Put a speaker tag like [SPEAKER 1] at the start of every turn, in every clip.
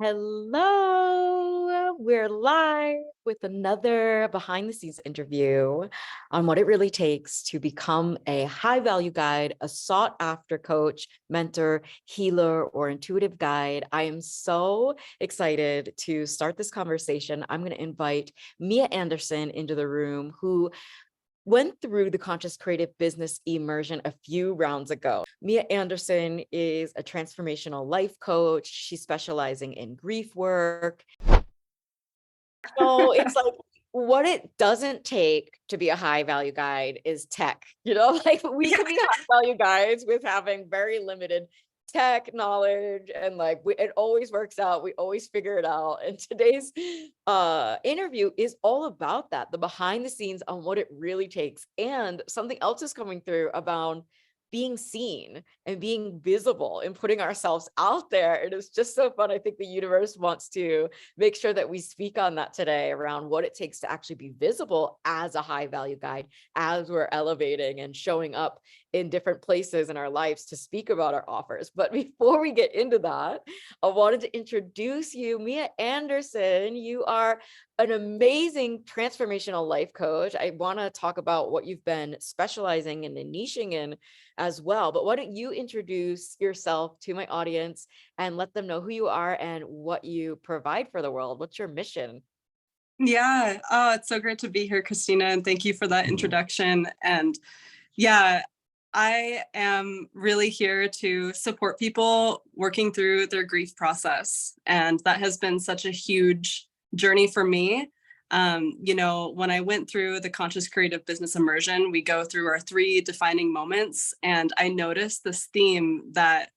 [SPEAKER 1] Hello, we're live with another behind the scenes interview on what it really takes to become a high value guide, a sought after coach, mentor, healer, or intuitive guide. I am so excited to start this conversation. I'm going to invite Mia Anderson into the room, who went through the conscious creative business immersion a few rounds ago. Mia Anderson is a transformational life coach. She's specializing in grief work. So it's like what it doesn't take to be a high value guide is tech. Like we can be high value guides with having very limited tech knowledge, and like it always works out. We always figure it out. And today's interview is all about that, the behind the scenes on what it really takes. And something else is coming through about being seen and being visible and putting ourselves out there. It is just so fun. I think the universe wants to make sure that we speak on that today around what it takes to actually be visible as a high value guide, as we're elevating and showing up in different places in our lives to speak about our offers. But before we get into that, I wanted to introduce you, Mia Anderson. You are an amazing transformational life coach. I want to talk about what you've been specializing in and niching in as well. But why don't you introduce yourself to my audience and let them know who you are and what you provide for the world? What's your mission?
[SPEAKER 2] Yeah, oh, it's so great to be here, Christina, and thank you for that introduction. And yeah, I am really here to support people working through their grief process. And that has been such a huge journey for me. When I went through the Conscious Creative Business Immersion, we go through our 3 defining moments. And I noticed this theme that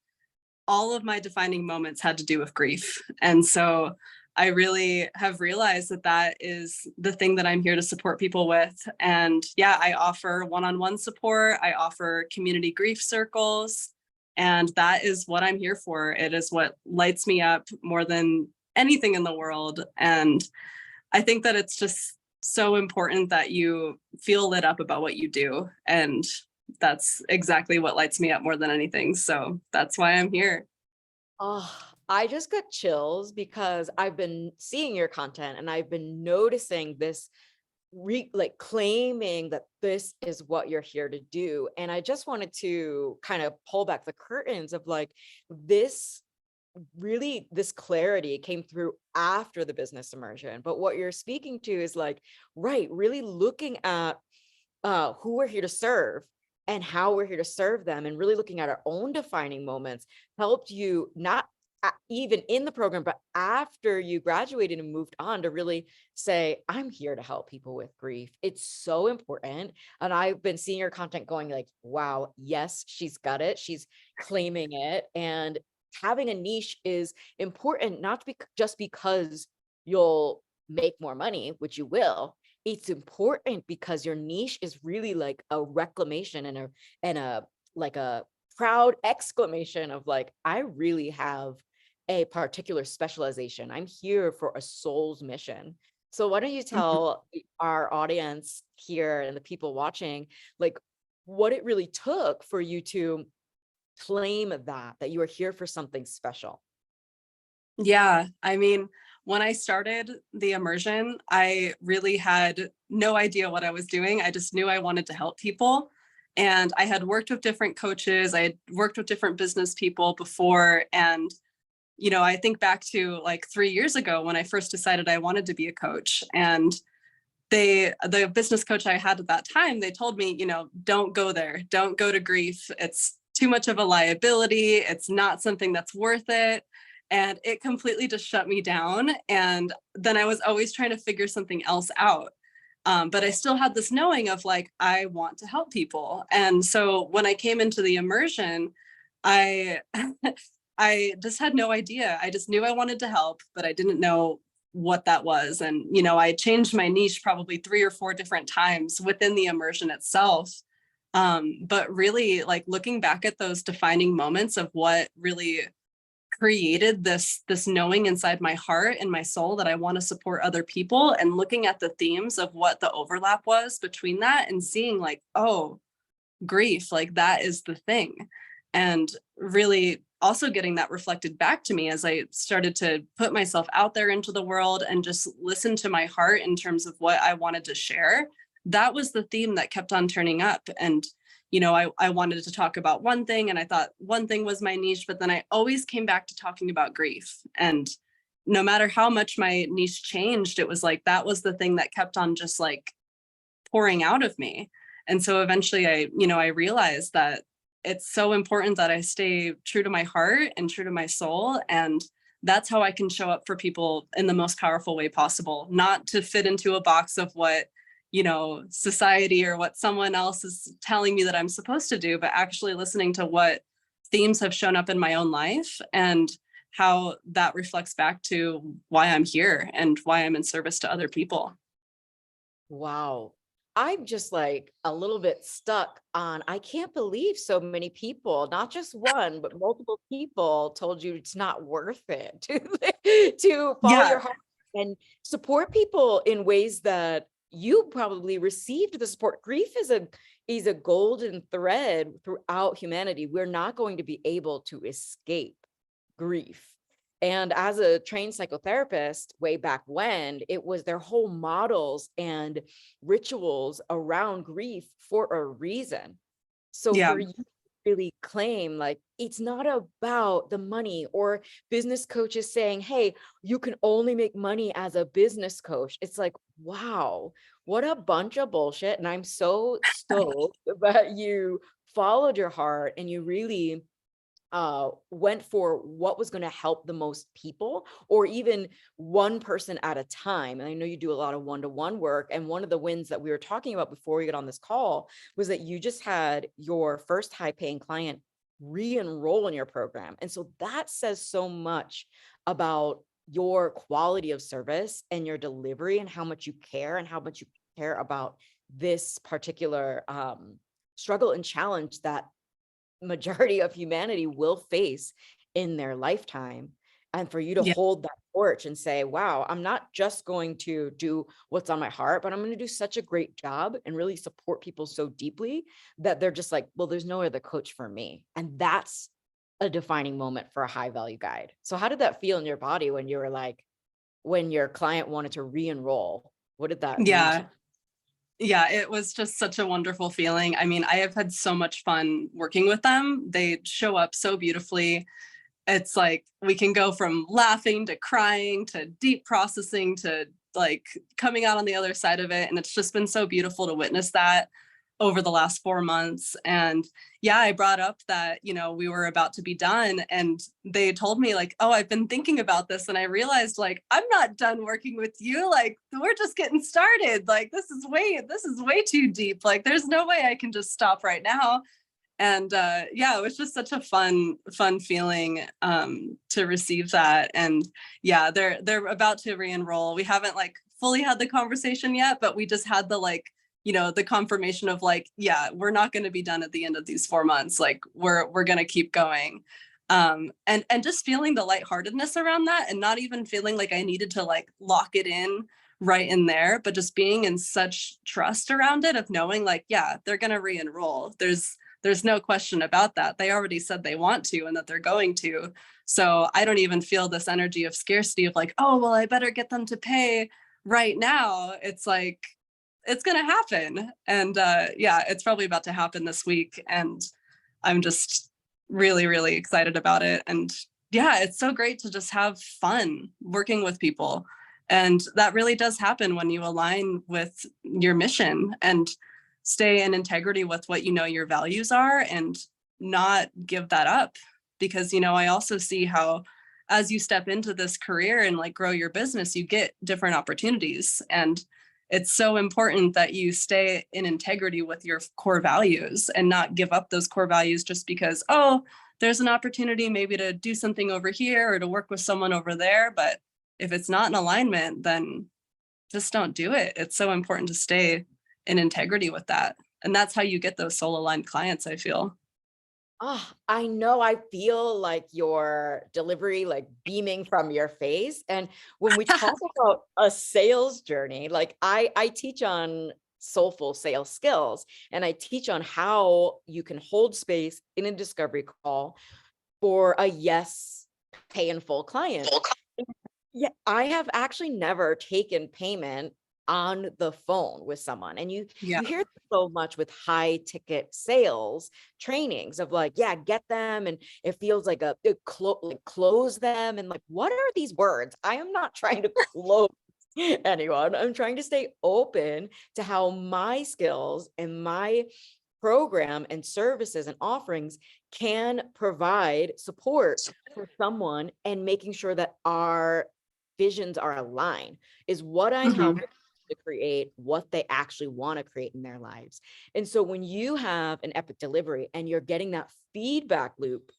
[SPEAKER 2] all of my defining moments had to do with grief. And so I really have realized that that is the thing that I'm here to support people with. And yeah, I offer one-on-one support. I offer community grief circles. And that is what I'm here for. It is what lights me up more than anything in the world. And I think that it's just so important that you feel lit up about what you do. And that's exactly what lights me up more than anything. So that's why I'm here.
[SPEAKER 1] Oh, I just got chills because I've been seeing your content and I've been noticing this like claiming that this is what you're here to do. And I just wanted to kind of pull back the curtains of like this this clarity came through after the business immersion. But what you're speaking to is like, right, really looking at who we're here to serve and how we're here to serve them, and really looking at our own defining moments helped you not even in the program, but after you graduated and moved on to really say, I'm here to help people with grief. It's so important. And I've been seeing your content going like, wow, yes, she's got it. She's claiming it. And having a niche is important, not just because you'll make more money, which you will. It's important because your niche is really like a reclamation and a like a proud exclamation of like, I really have a particular specialization. I'm here for a soul's mission. So why don't you tell our audience here and the people watching, like what it really took for you to claim that you are here for something special?
[SPEAKER 2] Yeah, I mean, when I started the immersion, I really had no idea what I was doing. I just knew I wanted to help people. And I had worked with different coaches, I had worked with different business people before. And, I think back to like 3 years ago when I first decided I wanted to be a coach. And the business coach I had at that time, they told me, don't go there, don't go to grief. It's too much of a liability. It's not something that's worth it. And it completely just shut me down. And then I was always trying to figure something else out. But I still had this knowing of like, I want to help people. And so when I came into the immersion, I I just had no idea. I just knew I wanted to help, but I didn't know what that was. And, I changed my niche probably 3 or 4 different times within the immersion itself. But really like looking back at those defining moments of what really created this knowing inside my heart and my soul that I want to support other people, and looking at the themes of what the overlap was between that and seeing like, oh, grief, like that is the thing. And really also getting that reflected back to me as I started to put myself out there into the world and just listen to my heart in terms of what I wanted to share. That was the theme that kept on turning up. And, I wanted to talk about one thing and I thought one thing was my niche, but then I always came back to talking about grief. And no matter how much my niche changed, it was like, that was the thing that kept on just like pouring out of me. And so eventually I realized that it's so important that I stay true to my heart and true to my soul. And that's how I can show up for people in the most powerful way possible, not to fit into a box of what, society or what someone else is telling me that I'm supposed to do, but actually listening to what themes have shown up in my own life and how that reflects back to why I'm here and why I'm in service to other people.
[SPEAKER 1] Wow. I'm just like a little bit stuck on, I can't believe so many people, not just one, but multiple people told you it's not worth it to follow
[SPEAKER 2] Yeah.
[SPEAKER 1] your heart and support people in ways that you probably received the support. Grief is a golden thread throughout humanity. We're not going to be able to escape grief. And as a trained psychotherapist way back when, it was their whole models and rituals around grief for a reason. So
[SPEAKER 2] Yeah.
[SPEAKER 1] for you to really claim like it's not about the money, or business coaches saying, hey, you can only make money as a business coach. It's like, wow, what a bunch of bullshit. And I'm so stoked that you followed your heart and you really went for what was going to help the most people, or even one person at a time. And I know you do a lot of one-to-one work. And one of the wins that we were talking about before we got on this call was that you just had your first high-paying client re-enroll in your program. And so that says so much about your quality of service and your delivery and how much you care and how much you care about this particular struggle and challenge that majority of humanity will face in their lifetime. And for you to
[SPEAKER 2] Yeah.
[SPEAKER 1] hold that torch and say, wow, I'm not just going to do what's on my heart, but I'm going to do such a great job and really support people so deeply that they're just like, well, there's no other coach for me. And that's a defining moment for a high value guide. So how did that feel in your body when you were like, when your client wanted to re-enroll? What did that mean to
[SPEAKER 2] Yeah.
[SPEAKER 1] you?
[SPEAKER 2] Yeah, it was just such a wonderful feeling. I mean, I have had so much fun working with them. They show up so beautifully. It's like we can go from laughing to crying to deep processing to like coming out on the other side of it. And it's just been so beautiful to witness that over the last 4 months. And yeah, I brought up that, we were about to be done and they told me like, oh, I've been thinking about this. And I realized like, I'm not done working with you. Like we're just getting started. Like this is way too deep. Like there's no way I can just stop right now. And yeah, it was just such a fun feeling to receive that. And yeah, they're about to re-enroll. We haven't like fully had the conversation yet, but we just had the like, the confirmation of like, yeah, we're not going to be done at the end of these 4 months. Like we're going to keep going. And just feeling the lightheartedness around that and not even feeling like I needed to like lock it in right in there, but just being in such trust around it of knowing like, yeah, they're going to re-enroll. There's no question about that. They already said they want to and that they're going to. So I don't even feel this energy of scarcity of like, oh, well, I better get them to pay right now. It's like, it's going to happen. And yeah, it's probably about to happen this week. And I'm just really, really excited about it. And yeah, it's so great to just have fun working with people. And that really does happen when you align with your mission and stay in integrity with what your values are and not give that up. Because, I also see how as you step into this career and like grow your business, you get different opportunities. And it's so important that you stay in integrity with your core values and not give up those core values just because, oh, there's an opportunity maybe to do something over here or to work with someone over there. But if it's not in alignment, then just don't do it. It's so important to stay in integrity with that. And that's how you get those soul aligned clients, I feel.
[SPEAKER 1] Oh, I know. I feel like your delivery, like beaming from your face. And when we talk about a sales journey, like I teach on soulful sales skills, and I teach on how you can hold space in a discovery call for a yes, pay in full client. Yeah, I have actually never taken payment on the phone with someone. And
[SPEAKER 2] Yeah.
[SPEAKER 1] you hear this so much with high ticket sales trainings of like, yeah, get them. And it feels like like close them. And like, what are these words? I am not trying to close anyone. I'm trying to stay open to how my skills and my program and services and offerings can provide support for someone, and making sure that our visions are aligned is what I'm
[SPEAKER 2] Mhm.
[SPEAKER 1] helping to create what they actually want to create in their lives. And so when you have an epic delivery and you're getting that feedback loop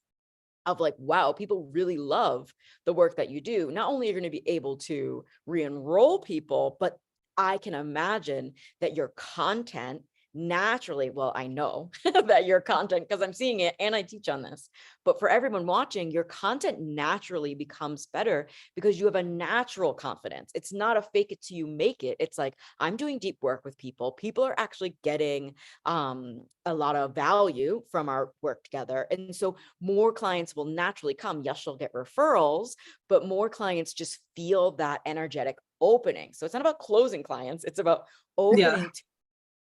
[SPEAKER 1] of like, wow, people really love the work that you do, not only are you going to be able to re-enroll people, but I can imagine that your content naturally, well, I know that your content, because I'm seeing it and I teach on this, but for everyone watching, your content naturally becomes better because you have a natural confidence. It's not a fake it till you make it. It's like, I'm doing deep work with people. People are actually getting a lot of value from our work together. And so more clients will naturally come. Yes, you'll get referrals, but more clients just feel that energetic opening. So it's not about closing clients, it's about
[SPEAKER 2] Yeah.
[SPEAKER 1] opening to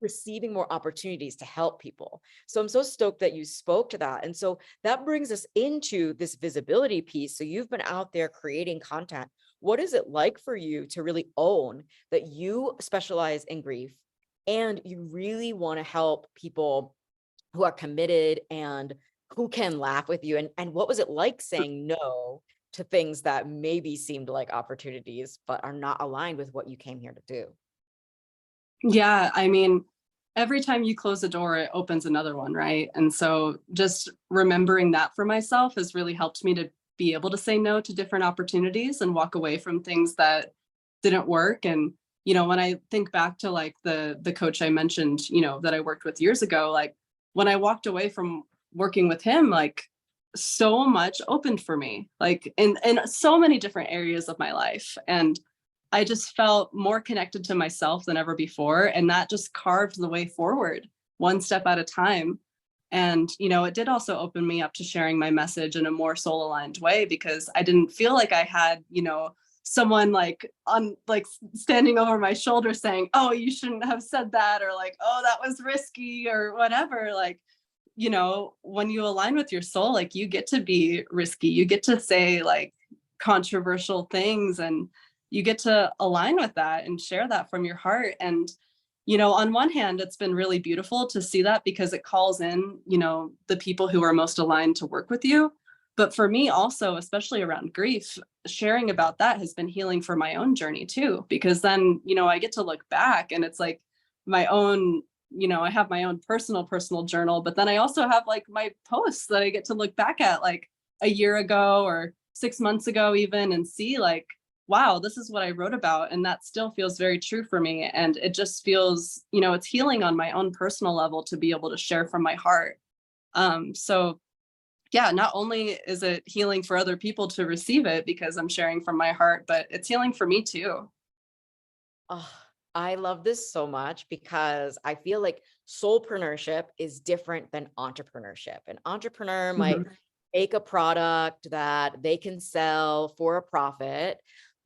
[SPEAKER 1] receiving more opportunities to help people. So I'm so stoked that you spoke to that. And so that brings us into this visibility piece. So you've been out there creating content. What is it like for you to really own that you specialize in grief and you really want to help people who are committed and who can laugh with you? And what was it like saying no to things that maybe seemed like opportunities, but are not aligned with what you came here to do?
[SPEAKER 2] Yeah, I mean, every time you close a door, it opens another one, right? And so just remembering that for myself has really helped me to be able to say no to different opportunities and walk away from things that didn't work. And when I think back to like the coach I mentioned, that I worked with years ago, like when I walked away from working with him, like so much opened for me, like in so many different areas of my life. And I just felt more connected to myself than ever before. And that just carved the way forward one step at a time. And, it did also open me up to sharing my message in a more soul aligned way, because I didn't feel like I had, someone like on like standing over my shoulder saying, oh, you shouldn't have said that, or like, oh, that was risky or whatever. Like, when you align with your soul, like you get to be risky, you get to say like controversial things, and you get to align with that and share that from your heart. And on one hand, it's been really beautiful to see that because it calls in the people who are most aligned to work with you. But for me also, especially around grief, sharing about that has been healing for my own journey too, because then I get to look back and it's like my own, I have my own personal journal, but then I also have like my posts that I get to look back at like a year ago or 6 months ago even, and see like, wow, this is what I wrote about. And that still feels very true for me. And it just feels, it's healing on my own personal level to be able to share from my heart. So yeah, not only is it healing for other people to receive it because I'm sharing from my heart, but it's healing for me too.
[SPEAKER 1] Oh, I love this so much because I feel like soulpreneurship is different than entrepreneurship. An entrepreneur might
[SPEAKER 2] Mhm.
[SPEAKER 1] make a product that they can sell for a profit,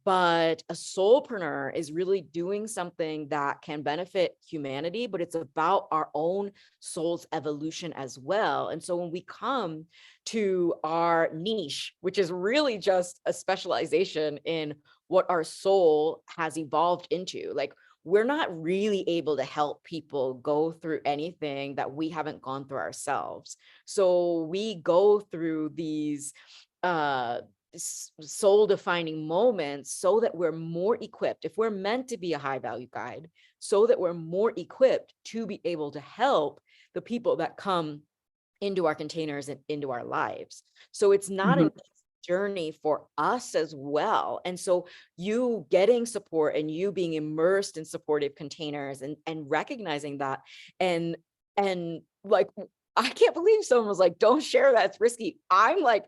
[SPEAKER 1] but a soulpreneur is really doing something that can benefit humanity, but it's about our own soul's evolution as well. And so when we come to our niche, which is really just a specialization in what our soul has evolved into. Like, we're not really able to help people go through anything that we haven't gone through ourselves. So we go through these uh soul defining moments so that we're more equipped, if we're meant to be a high value guide, so that we're more equipped to be able to help the people that come into our containers and into our lives. So it's not
[SPEAKER 2] Mhm.
[SPEAKER 1] an journey for us as well. And so you getting support and you being immersed in supportive containers and recognizing that and like I can't believe someone was like, don't share that, it's risky. I'm like,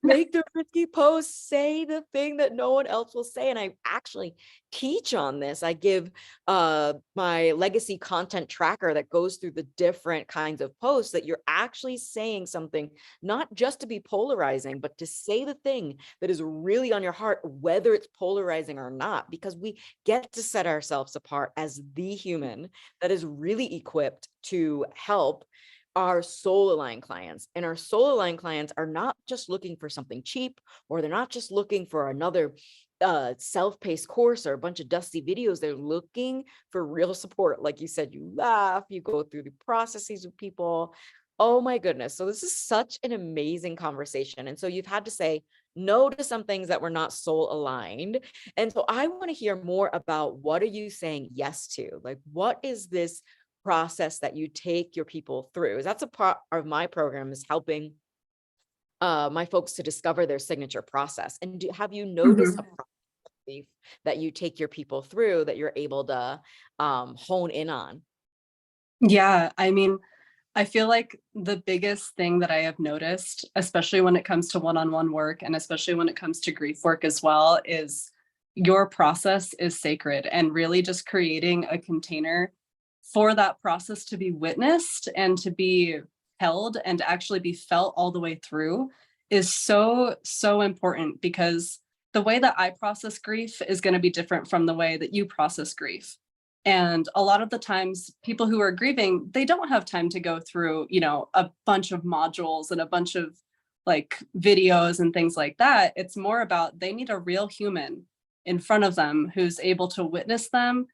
[SPEAKER 1] make the risky post, say the thing that no one else will say. And I actually teach on this. I give my legacy content tracker that goes through the different kinds of posts that you're actually saying something, not just to be polarizing, but to say the thing that is really on your heart, whether it's polarizing or not, because we get to set ourselves apart as the human that is really equipped to help our soul aligned clients. And our soul aligned clients are not just looking for something cheap, or they're not just looking for another self-paced course or a bunch of dusty videos. They're looking for real support. Like you said, you laugh, you go through the processes with people. Oh my goodness. So this is such an amazing conversation. And so you've had to say no to some things that were not soul aligned. And so I want to hear more about, what are you saying yes to? Like, what is this process that you take your people through? That's a part of my program, is helping my folks to discover their signature process. And have you noticed a
[SPEAKER 2] Mhm.
[SPEAKER 1] process that you take your people through that you're able to hone in on?
[SPEAKER 2] Yeah, I mean, I feel like the biggest thing that I have noticed, especially when it comes to one-on-one work and especially when it comes to grief work as well, is your process is sacred, and really just creating a container for that process to be witnessed and to be held and actually be felt all the way through is so, so important, because the way that I process grief is going to be different from the way that you process grief. And a lot of the times people who are grieving, they don't have time to go through, a bunch of modules and a bunch of like videos and things like that. It's more about they need a real human in front of them who's able to witness them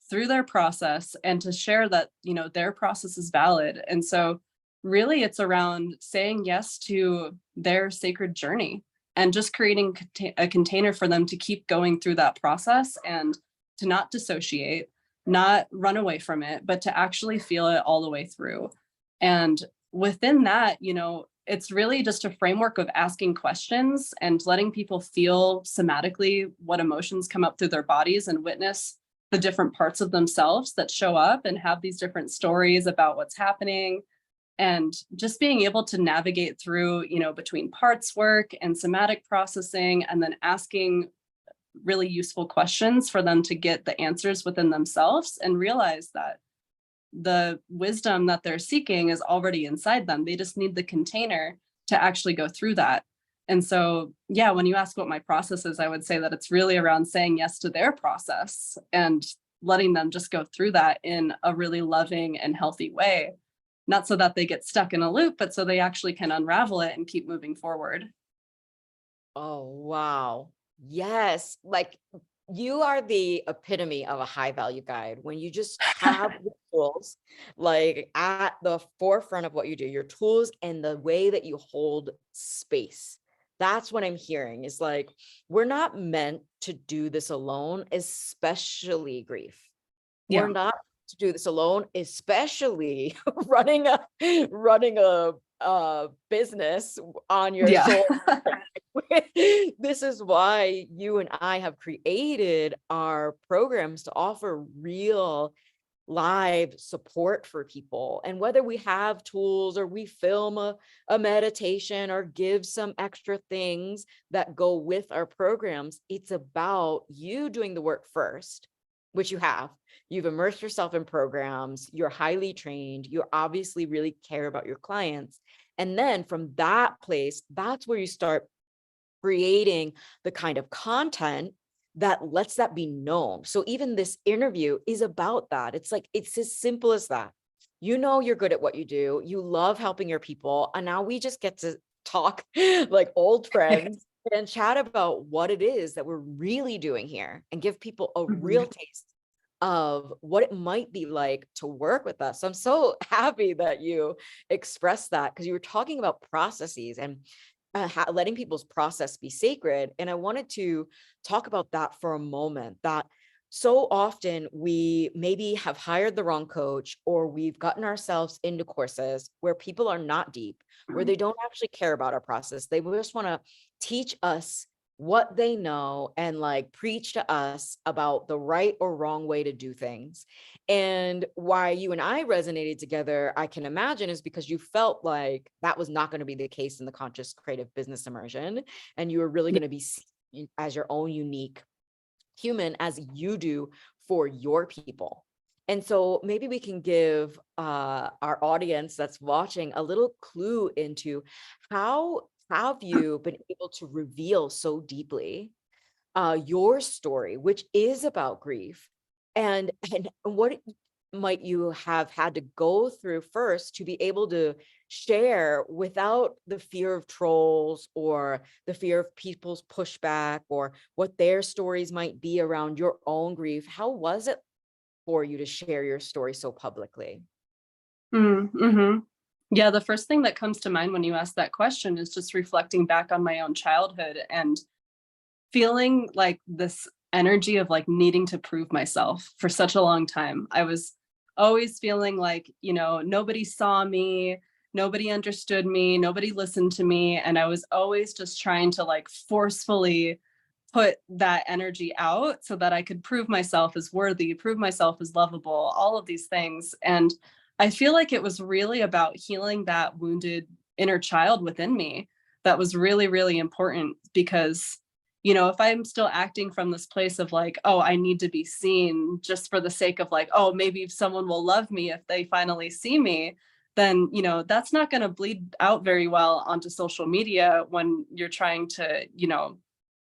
[SPEAKER 2] through their process and to share that, their process is valid. And so really it's around saying yes to their sacred journey and just creating a container for them to keep going through that process and to not dissociate, not run away from it, but to actually feel it all the way through. And within that, it's really just a framework of asking questions and letting people feel somatically what emotions come up through their bodies and witness the different parts of themselves that show up and have these different stories about what's happening. And just being able to navigate through, between parts work and somatic processing, and then asking really useful questions for them to get the answers within themselves and realize that the wisdom that they're seeking is already inside them. They just need the container to actually go through that. And so, yeah, when you ask what my process is, I would say that it's really around saying yes to their process and letting them just go through that in a really loving and healthy way. Not so that they get stuck in a loop, but so they actually can unravel it and keep moving forward.
[SPEAKER 1] Oh, wow. Yes. Like, you are the epitome of a high value guide when you just have the tools like at the forefront of what you do, your tools and the way that you hold space. That's what I'm hearing, is like, we're not meant to do this alone, especially grief. We're
[SPEAKER 2] Yeah.
[SPEAKER 1] not to do this alone, especially running a business on your
[SPEAKER 2] Yeah.
[SPEAKER 1] soul. This is why you and I have created our programs to offer real live support for people. And whether we have tools or we film a meditation or give some extra things that go with our programs, it's about you doing the work first, which you have. You've immersed yourself in programs, you're highly trained, you obviously really care about your clients. And then from that place, that's where you start creating the kind of content that lets that be known. So even this interview is about that. It's like, it's as simple as that. You're good at what you do. You love helping your people. And now we just get to talk like old friends and chat about what it is that we're really doing here and give people a real
[SPEAKER 2] Mhm.
[SPEAKER 1] taste of what it might be like to work with us. So I'm so happy that you expressed that, because you were talking about processes and letting people's process be sacred. And I wanted to talk about that for a moment, that so often we maybe have hired the wrong coach, or we've gotten ourselves into courses where people are not deep, where they don't actually care about our process. They just want to teach us what they know and like preach to us about the right or wrong way to do things. And why you and I resonated together, I can imagine, is because you felt like that was not going to be the case in the conscious creative business immersion. And you were really
[SPEAKER 2] Yeah.
[SPEAKER 1] going to be seen as your own unique human, as you do for your people. And so maybe we can give our audience that's watching a little clue into how have you been able to reveal so deeply your story, which is about grief, and what might you have had to go through first to be able to share without the fear of trolls or the fear of people's pushback or what their stories might be around your own grief? How was it for you to share your story so publicly?
[SPEAKER 2] Mm-hmm. Yeah, the first thing that comes to mind when you ask that question is just reflecting back on my own childhood and feeling like this energy of like needing to prove myself for such a long time. I was always feeling like, nobody saw me, nobody understood me, nobody listened to me. And I was always just trying to like forcefully put that energy out so that I could prove myself as worthy, prove myself as lovable, all of these things. And I feel like it was really about healing that wounded inner child within me that was really, really important because if I'm still acting from this place of like, oh, I need to be seen just for the sake of like, oh, maybe someone will love me if they finally see me, then, that's not going to bleed out very well onto social media when you're trying to,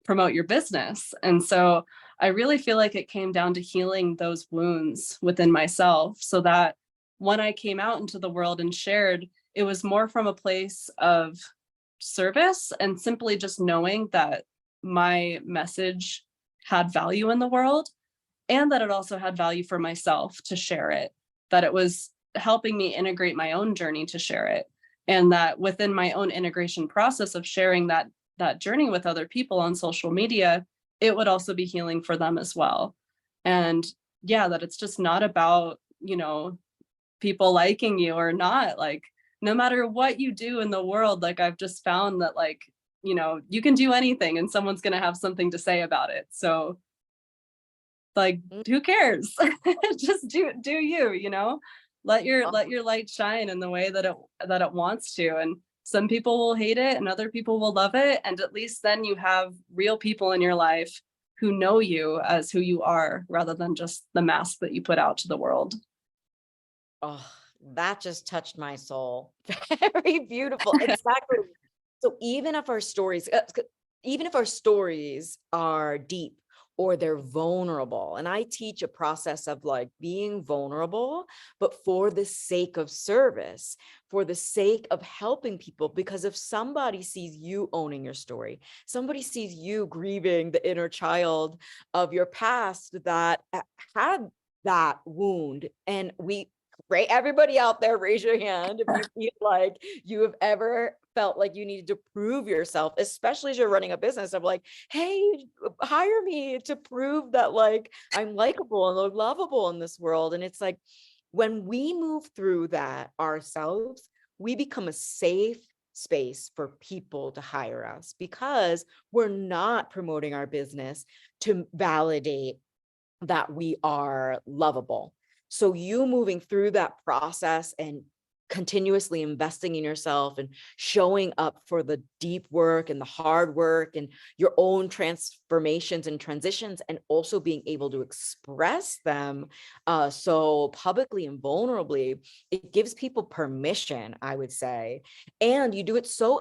[SPEAKER 2] promote your business. And so I really feel like it came down to healing those wounds within myself so that when I came out into the world and shared, it was more from a place of service and simply just knowing that my message had value in the world and that it also had value for myself to share it, that it was helping me integrate my own journey to share it. And that within my own integration process of sharing that journey with other people on social media, it would also be healing for them as well. And yeah, that it's just not about, people liking you or not. Like, no matter what you do in the world, like I've just found that like, you can do anything and someone's going to have something to say about it. So like, who cares? Just do you, let your light shine in the way that it wants to. And some people will hate it and other people will love it. And at least then you have real people in your life who know you as who you are rather than just the mask that you put out to the world.
[SPEAKER 1] Oh, that just touched my soul. Very beautiful. Exactly. So even if our stories are deep or they're vulnerable, and I teach a process of like being vulnerable, but for the sake of service, for the sake of helping people, because if somebody sees you owning your story, somebody sees you grieving the inner child of your past that had that wound, and right, everybody out there, raise your hand if you feel like you have ever felt like you needed to prove yourself, especially as you're running a business of like, hey, hire me to prove that like I'm likable and lovable in this world. And it's like when we move through that ourselves, we become a safe space for people to hire us because we're not promoting our business to validate that we are lovable. So you moving through that process and continuously investing in yourself and showing up for the deep work and the hard work and your own transformations and transitions, and also being able to express them so publicly and vulnerably, it gives people permission, I would say. And you do it so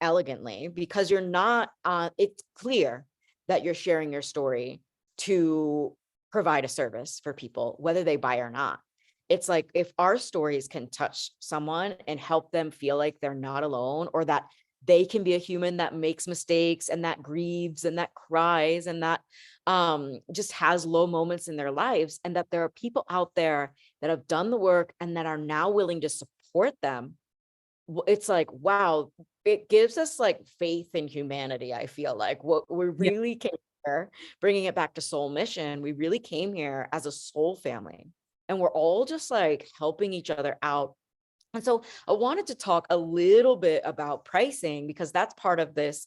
[SPEAKER 1] elegantly because you're not, it's clear that you're sharing your story to provide a service for people, whether they buy or not. It's like if our stories can touch someone and help them feel like they're not alone, or that they can be a human that makes mistakes and that grieves and that cries and that just has low moments in their lives, and that there are people out there that have done the work and that are now willing to support them. It's like, wow, it gives us like faith in humanity. I feel like what we
[SPEAKER 2] Yeah.
[SPEAKER 1] really came here, bringing it back to soul mission, we really came here as a soul family, and we're all just like helping each other out. And so I wanted to talk a little bit about pricing because that's part of this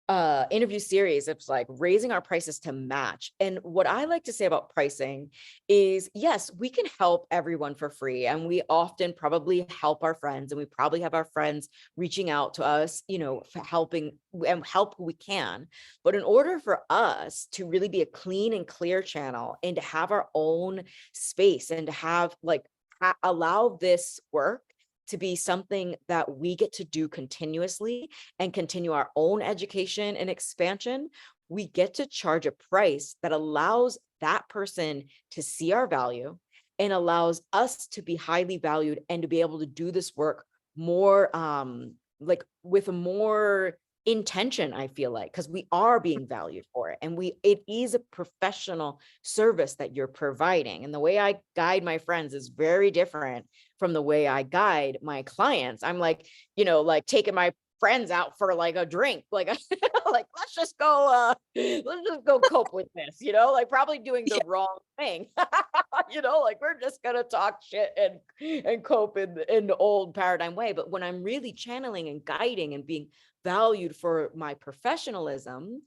[SPEAKER 1] interview series. It's like raising our prices to match. And what I like to say about pricing is, yes, we can help everyone for free. And we often probably help our friends, and we probably have our friends reaching out to us, for helping and help who we can. But in order for us to really be a clean and clear channel, and to have our own space, and to have allow this work to be something that we get to do continuously and continue our own education and expansion, we get to charge a price that allows that person to see our value, and allows us to be highly valued, and to be able to do this work more with more intention. I feel like, because we are being valued for it, and it is a professional service that you're providing. And the way I guide my friends is very different from the way I guide my clients. I'm like, taking my friends out for like a drink, like like let's just go cope with this, like probably doing the
[SPEAKER 2] Yeah.
[SPEAKER 1] wrong thing. Like we're just gonna talk shit and cope in the old paradigm way. But when I'm really channeling and guiding and being valued for my professionalism,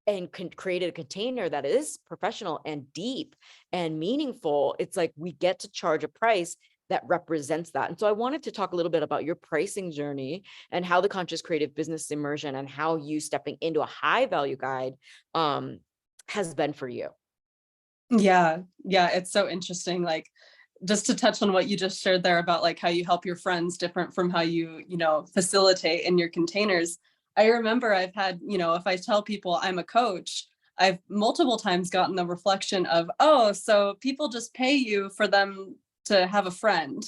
[SPEAKER 1] and created a container that is professional and deep and meaningful, it's like we get to charge a price that represents that. And so I wanted to talk a little bit about your pricing journey, and how the conscious creative business immersion, and how you stepping into a high value guide has been for you.
[SPEAKER 2] Yeah, it's so interesting. Like, just to touch on what you just shared there about like how you help your friends different from how you facilitate in your containers. I remember I've had, if I tell people I'm a coach, I've multiple times gotten the reflection of, oh, so people just pay you for them to have a friend.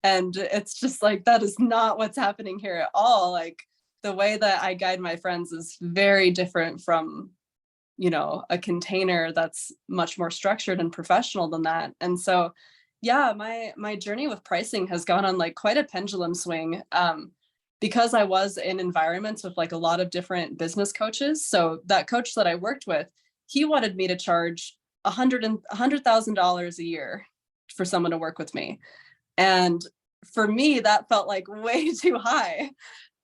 [SPEAKER 2] And it's just like, that is not what's happening here at all. Like, the way that I guide my friends is very different from a container that's much more structured and professional than that. And so, yeah, my journey with pricing has gone on like quite a pendulum swing, because I was in environments with like a lot of different business coaches. So that coach that I worked with, he wanted me to charge $100,000 a year for someone to work with me. And for me, that felt like way too high.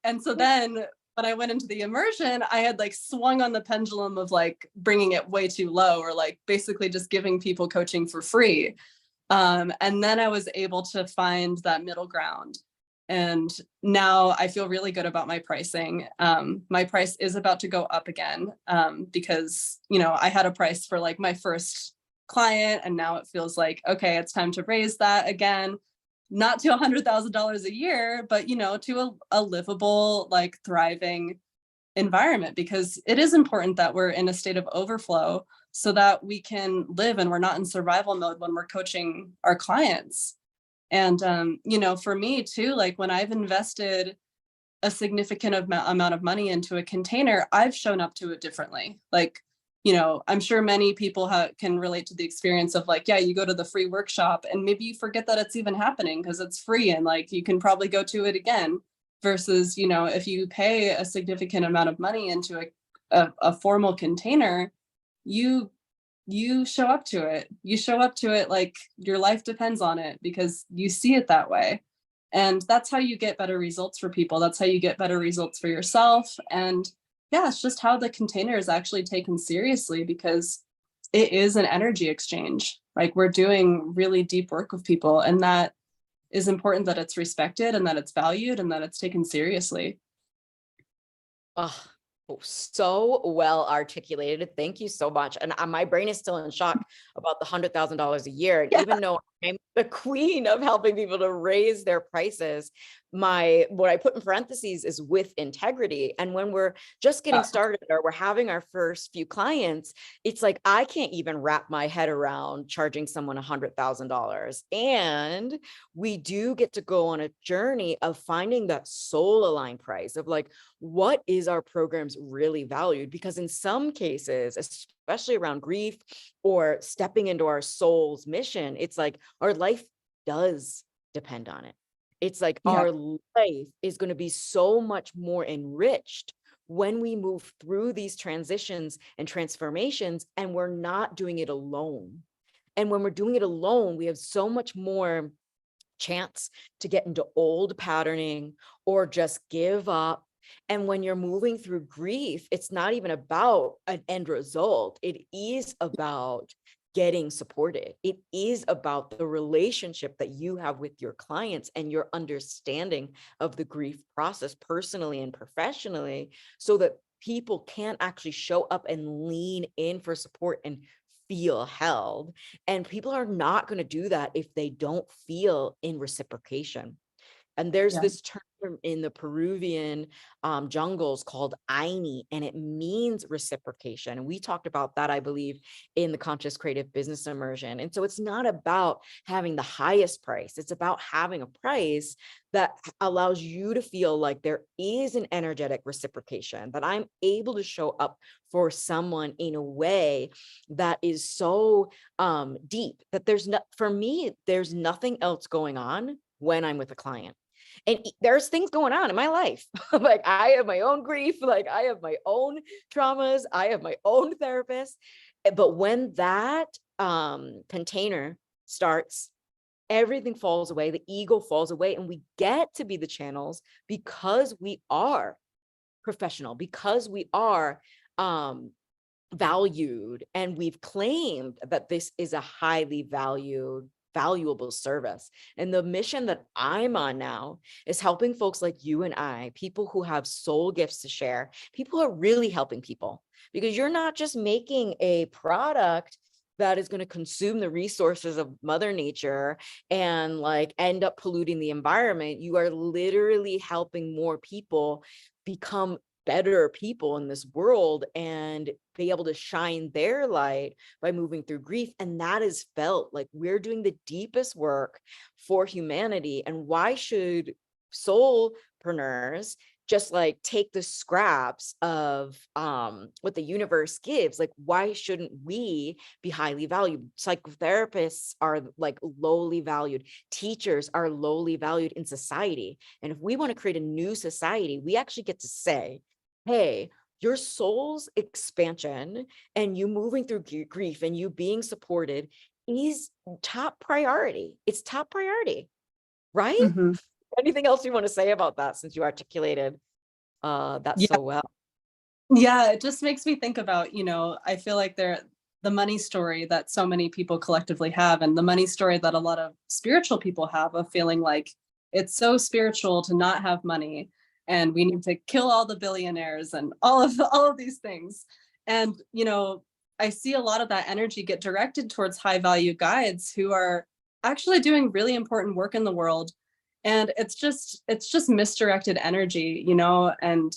[SPEAKER 2] And so then when I went into the immersion, I had like swung on the pendulum of like bringing it way too low, or like basically just giving people coaching for free. And then I was able to find that middle ground. And now I feel really good about my pricing. My price is about to go up again, because, I had a price for like my first client, and now it feels like, okay, it's time to raise that again. Not to $100,000 a year, but, to a livable, like thriving environment, because it is important that we're in a state of overflow so that we can live and we're not in survival mode when we're coaching our clients. And, for me too, like when I've invested a significant amount of money into a container, I've shown up to it differently. Like, I'm sure many people can relate to the experience of like, yeah, you go to the free workshop and maybe you forget that it's even happening because it's free, and like you can probably go to it again. Versus, if you pay a significant amount of money into a formal container, you show up to it. You show up to it like your life depends on it, because you see it that way. And that's how you get better results for people. That's how you get better results for yourself. And yeah, it's just how the container is actually taken seriously, because it is an energy exchange. Like, we're doing really deep work with people, and that is important, that it's respected and that it's valued and that it's taken seriously.
[SPEAKER 1] Oh, so well articulated. Thank you so much. And my brain is still in shock about the $100,000 a year. And
[SPEAKER 2] Yeah.
[SPEAKER 1] even though I'm the queen of helping people to raise their prices, what I put in parentheses is with integrity. And when we're just getting started, or we're having our first few clients, it's like I can't even wrap my head around charging someone $100,000. And we do get to go on a journey of finding that soul aligned price of like, what is our programs really valued? Because in some cases, especially around grief or stepping into our soul's mission, it's like our life does depend on it. It's like
[SPEAKER 2] Yeah.
[SPEAKER 1] our life is going to be so much more enriched when we move through these transitions and transformations, and we're not doing it alone. And when we're doing it alone, we have so much more chance to get into old patterning, or just give up And when you're moving through grief, it's not even about an end result. It is about getting supported. It is about the relationship that you have with your clients and your understanding of the grief process personally and professionally, so that people can actually show up and lean in for support and feel held. And people are not going to do that if they don't feel in reciprocation. And there's
[SPEAKER 2] Yeah.
[SPEAKER 1] this term in the Peruvian jungles called Aini, and it means reciprocation. And we talked about that, I believe, in the Conscious Creative Business Immersion. And so it's not about having the highest price. It's about having a price that allows you to feel like there is an energetic reciprocation, that I'm able to show up for someone in a way that is so deep that for me, there's nothing else going on when I'm with a client. And there's things going on in my life. Like I have my own grief, like I have my own traumas, I have my own therapist. But when that container starts, everything falls away, the ego falls away, and we get to be the channels because we are professional, because we are valued, and we've claimed that this is a highly valuable service. And the mission that I'm on now is helping folks like you and I, people who have soul gifts to share, people who are really helping people, because you're not just making a product that is going to consume the resources of Mother Nature and like end up polluting the environment. You are literally helping more people become better people in this world and be able to shine their light by moving through grief. And that is felt like we're doing the deepest work for humanity. And why should soulpreneurs just like take the scraps of what the universe gives? Like, why shouldn't we be highly valued? Psychotherapists are like lowly valued. Teachers are lowly valued in society. And if we want to create a new society, we actually get to say, hey, your soul's expansion and you moving through grief and you being supported is top priority. It's top priority, right?
[SPEAKER 2] Mhm.
[SPEAKER 1] Anything else you want to say about that, since you articulated that
[SPEAKER 2] Yeah.
[SPEAKER 1] so well?
[SPEAKER 2] Yeah, it just makes me think about, I feel like the money story that so many people collectively have, and the money story that a lot of spiritual people have, of feeling like it's so spiritual to not have money, and we need to kill all the billionaires and all of these things. And I see a lot of that energy get directed towards high value guides who are actually doing really important work in the world. And it's just misdirected energy, and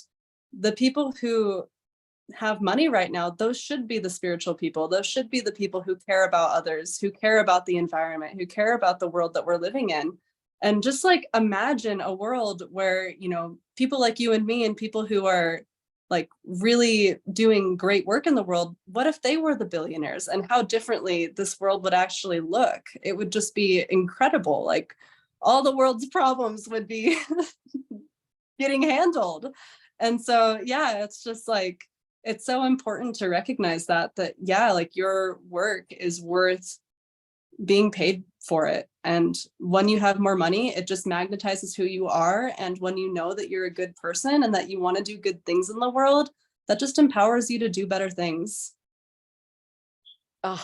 [SPEAKER 2] the people who have money right now, those should be the spiritual people. Those should be the people who care about others, who care about the environment, who care about the world that we're living in. And just like imagine a world where, people like you and me and people who are like really doing great work in the world, what if they were the billionaires, and how differently this world would actually look? It would just be incredible. Like all the world's problems would be getting handled. And so, yeah, it's just like, it's so important to recognize that, yeah, like your work is worth being paid for it. And when you have more money, it just magnetizes who you are. And when you know that you're a good person and that you want to do good things in the world, that just empowers you to do better things.
[SPEAKER 1] Oh,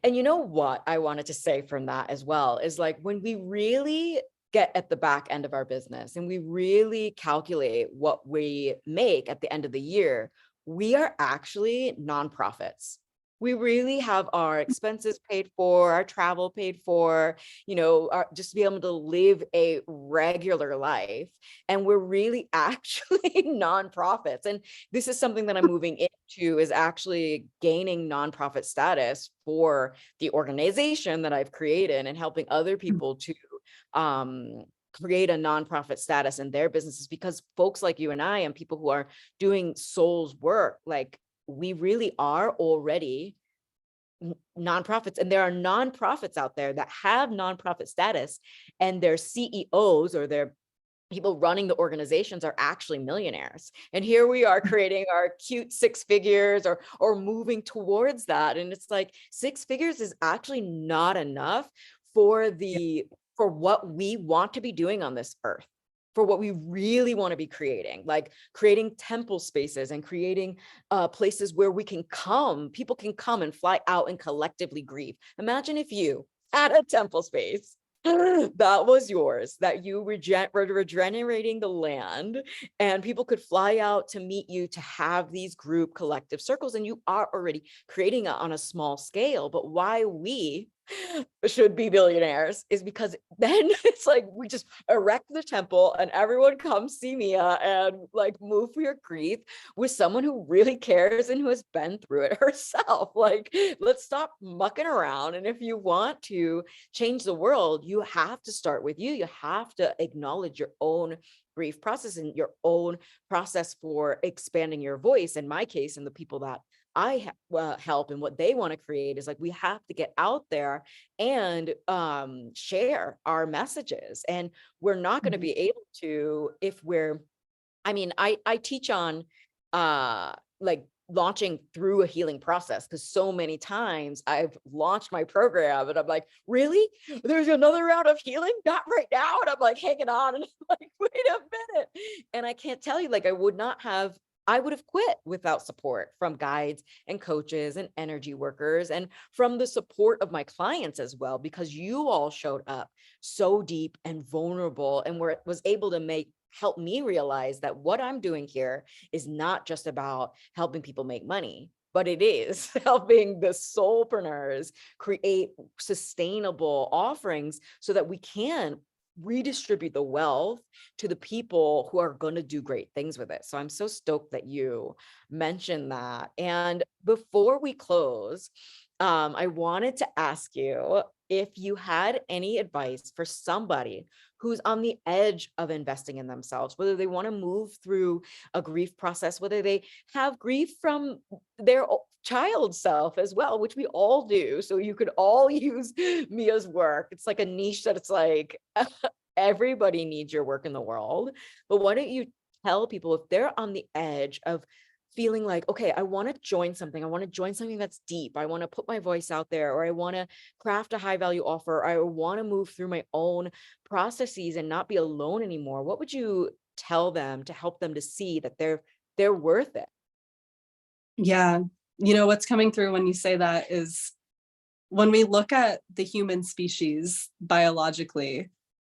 [SPEAKER 1] and you know what I wanted to say from that as well is like when we really get at the back end of our business and we really calculate what we make at the end of the year, we are actually nonprofits. We really have our expenses paid for, our travel paid for, just to be able to live a regular life. And we're really actually nonprofits. And this is something that I'm moving into, is actually gaining nonprofit status for the organization that I've created and helping other people to create a nonprofit status in their businesses, because folks like you and I and people who are doing soul's work, like we really are already nonprofits. And there are nonprofits out there that have nonprofit status and their CEOs or their people running the organizations are actually millionaires. And here we are creating our cute six figures or moving towards that. And it's like six figures is actually not enough for
[SPEAKER 2] Yeah.
[SPEAKER 1] for what we want to be doing on this earth. for what we really want to be creating, like creating temple spaces and creating places where people can come and fly out and collectively grieve. Imagine if you had a temple space that was yours, that you were regenerating the land, and people could fly out to meet you to have these group collective circles, and you are already creating it on a small scale. But why we should be billionaires is because then it's like we just erect the temple and everyone comes see Mia and like move for your grief with someone who really cares and who has been through it herself. Like, let's stop mucking around. And if you want to change the world, you have to start with you. You have to acknowledge your own grief process and your own process for expanding your voice. In my case, and the people that I help and what they want to create is like, we have to get out there and share our messages. And we're not going to be able to if we're, I mean, I teach on like launching through a healing process, because so many times I've launched my program and I'm like, really? There's another round of healing? Not right now. And I'm like hanging on and I'm like, wait a minute. And I can't tell you, like, I would have quit without support from guides and coaches and energy workers, and from the support of my clients as well, because you all showed up so deep and vulnerable and was able to help me realize that what I'm doing here is not just about helping people make money, but it is helping the soulpreneurs create sustainable offerings so that we can redistribute the wealth to the people who are going to do great things with it. So I'm so stoked that you mentioned that. And before we close, I wanted to ask you if you had any advice for somebody who's on the edge of investing in themselves, whether they want to move through a grief process, whether they have grief from their child self as well, which we all do. So you could all use Mia's work. It's like a niche that it's like everybody needs your work in the world. But why don't you tell people if they're on the edge of feeling like, okay, I want to join something. I want to join something that's deep. I want to put my voice out there, or I want to craft a high value offer. I want to move through my own processes and not be alone anymore. What would you tell them to help them to see that they're worth it?
[SPEAKER 2] Yeah. You know, what's coming through when you say that is when we look at the human species biologically,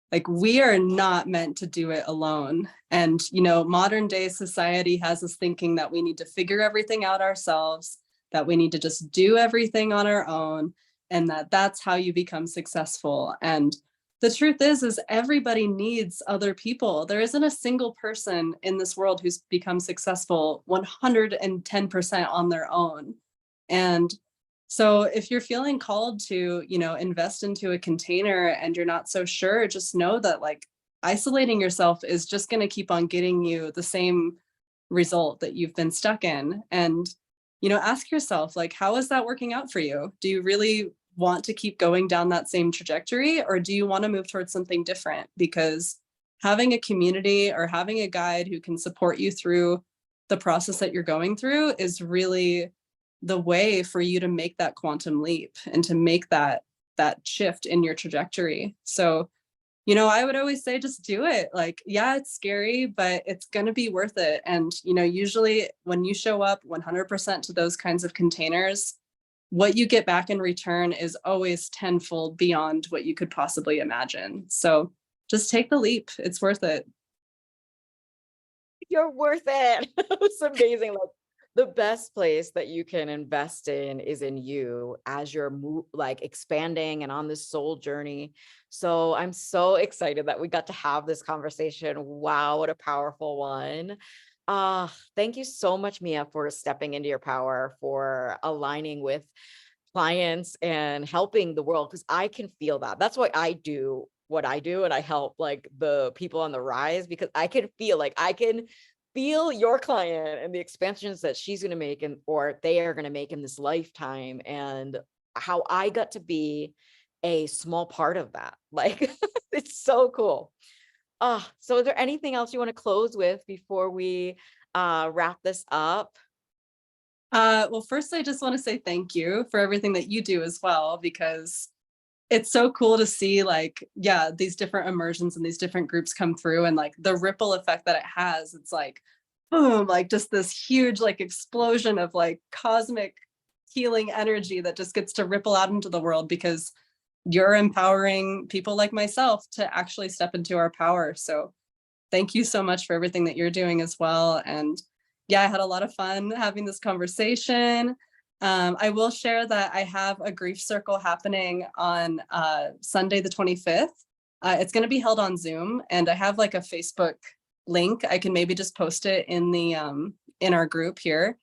[SPEAKER 2] like we are not meant to do it alone. And, you know, modern day society has us thinking that we need to figure everything out ourselves, that we need to just do everything on our own, and that that's how you become successful. And the truth is everybody needs other people. There isn't a single person in this world who's become successful 110% on their own. And so if you're feeling called to, you know, invest into a container and you're not so sure, just know that like isolating yourself is just going to keep on getting you the same result that you've been stuck in. And, you know, ask yourself, like, how is that working out for you? Do you really want to keep going down that same trajectory, or do you want to move towards something different? Because having a community or having a guide who can support you through the process that you're going through is really the way for you to make that quantum leap and to make that shift in your trajectory. So, you know, I would always say just do it. Like, yeah, it's scary, but it's going to be worth it. And, you know, usually when you show up 100% to those kinds of containers, what you get back in return is always tenfold beyond what you could possibly imagine. So just take the leap. It's worth it.
[SPEAKER 1] You're worth it. It's amazing. Like, the best place that you can invest in is in you as you're like expanding and on this soul journey. So I'm so excited that we got to have this conversation. Wow, what a powerful one. Thank you so much, Mia, for stepping into your power, for aligning with clients and helping the world, because I can feel that. That's why I do what I do, and I help like the people on the rise, because I can feel your client and the expansions that she's going to make and or they are going to make in this lifetime, and how I got to be a small part of that. Like, it's so cool. So is there anything else you want to close with before we wrap this up?
[SPEAKER 2] Well, first, I just want to say thank you for everything that you do as well, because it's so cool to see like, yeah, these different immersions and these different groups come through and like the ripple effect that it has. It's like, boom, like just this huge like explosion of like cosmic healing energy that just gets to ripple out into the world because you're empowering people like myself to actually step into our power. So thank you so much for everything that you're doing as well. And yeah, I had a lot of fun having this conversation. I will share that I have a grief circle happening on Sunday, the 25th. It's going to be held on Zoom, and I have like a Facebook link. I can maybe just post it in the in our group here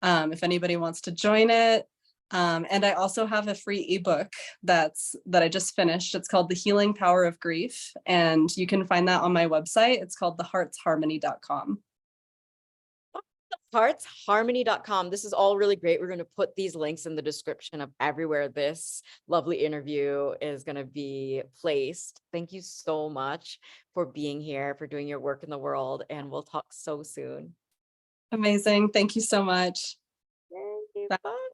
[SPEAKER 2] if anybody wants to join it. And I also have a free ebook that I just finished. It's called The Healing Power of Grief, and you can find that on my website. It's called theheartsharmony.com.
[SPEAKER 1] Heartsharmony.com. This is all really great. We're going to put these links in the description of everywhere this lovely interview is going to be placed. Thank you so much for being here, for doing your work in the world, and we'll talk so soon.
[SPEAKER 2] Amazing. Thank you so much.
[SPEAKER 1] Yay,
[SPEAKER 2] Bye.
[SPEAKER 1] bye.